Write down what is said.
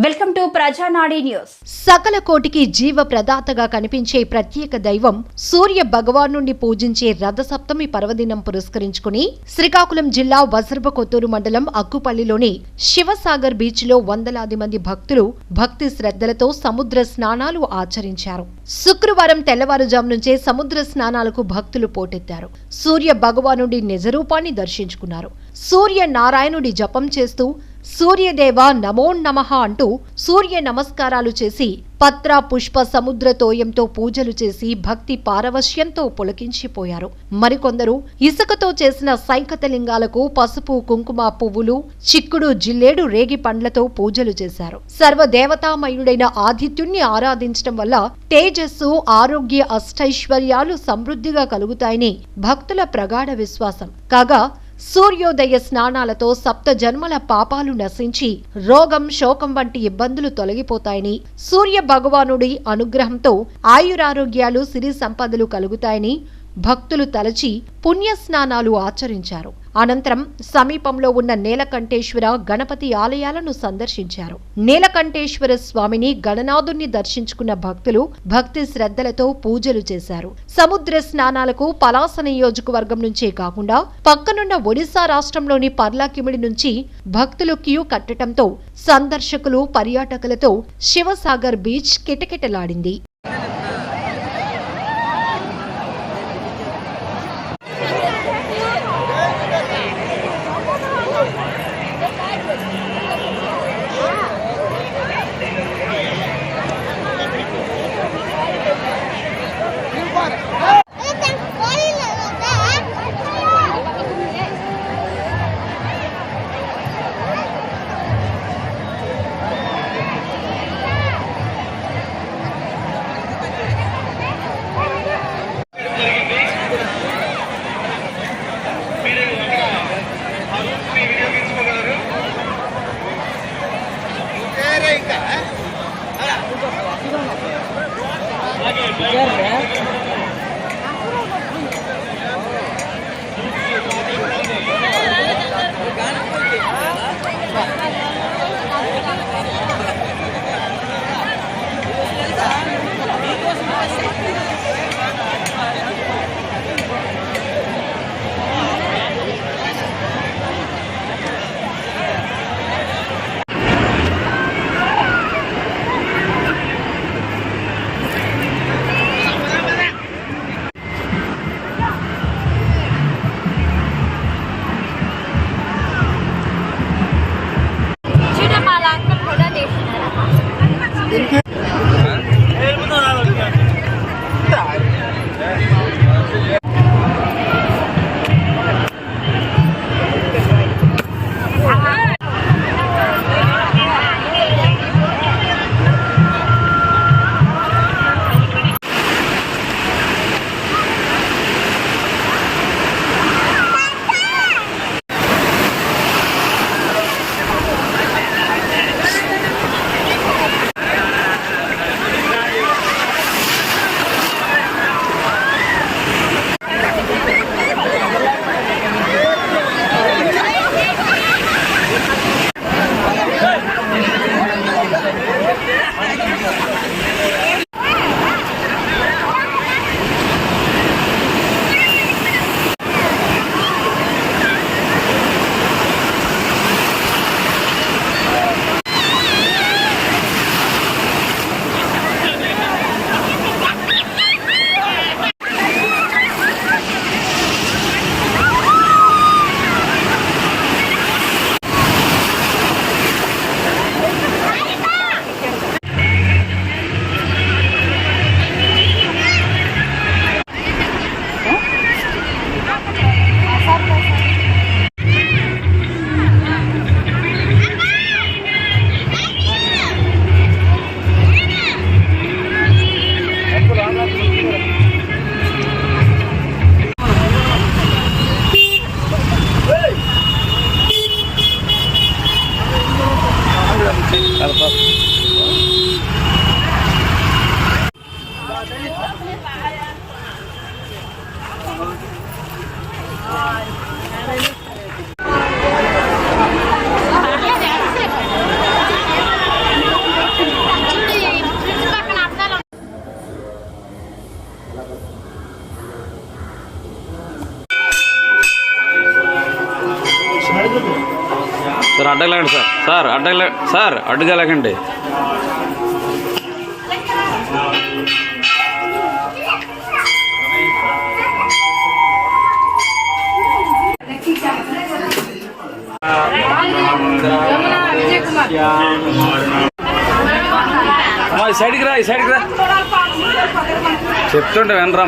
Welcome to ప్రజానాడి news. సకల కోటికి జీవ ప్రదాతగా కనిపించే ప్రత్యేక దైవం సూర్య భగవాన్ నుండి పూజించే రథసప్తమి పర్వదినం పురస్కరించుకుని శ్రీకాకుళం జిల్లా వజర్బకొత్తూరు మండలం అక్కుపల్లిలోని శివసాగర్ బీచ్ లో వందలాది మంది భక్తులు భక్తి శ్రద్ధలతో సముద్ర స్నానాలు ఆచరించారు. శుక్రవారం తెల్లవారుజాము నుంచే సముద్ర స్నానాలకు భక్తులు పోటెత్తారు. సూర్య భగవానుడి నిజరూపాన్ని దర్శించుకున్నారు. సూర్య నారాయణుడి జపం చేస్తూ సూర్యదేవ నమో నమః అంటూ సూర్య నమస్కారాలు చేసి పత్ర పుష్ప సముద్ర తోయంతో పూజలు చేసి భక్తి పారవశ్యంతో పులకించిపోయారు. మరికొందరు ఇసుకతో చేసిన సైకతలింగాలకు పసుపు కుంకుమ పువ్వులు చిక్కుడు జిల్లేడు రేగి పండ్లతో పూజలు చేశారు. సర్వదేవతామయుడైన ఆదిత్యుణ్ణి ఆరాధించడం వల్ల తేజస్సు ఆరోగ్య అష్టైశ్వర్యాలు సమృద్ధిగా కలుగుతాయని భక్తుల ప్రగాఢ విశ్వాసం. కాగా సూర్యోదయ స్నానాలతో సప్త జన్మల పాపాలు నశించి రోగం శోకం వంటి ఇబ్బందులు తొలగిపోతాయని, సూర్య భగవానుడి అనుగ్రహంతో ఆయురారోగ్యాలు సిరి సంపదలు కలుగుతాయని భక్తులు తలచి పుణ్యస్నానాలు ఆచరించారు. అనంతరం సమీపంలో ఉన్న నీలకంఠేశ్వర గణపతి ఆలయాలను సందర్శించారు. నీలకంఠేశ్వర స్వామిని గణనాథుణ్ణి దర్శించుకున్న భక్తులు భక్తి శ్రద్ధలతో పూజలు చేశారు. సముద్ర స్నానాలకు పలాస నియోజకవర్గం నుంచే కాకుండా పక్కనున్న ఒడిశా రాష్ట్రంలోని పర్లాకిమిడి నుంచి భక్తులు క్యూ కట్టడంతో సందర్శకులు పర్యాటకులతో శివసాగర్ బీచ్ కిటకిటలాడింది. సార్ అడ్డగలేకండి సార్ సార్ అడ్డుగా లేకండి. ఈ సైడ్కి రా చెప్తుంటే వినరా.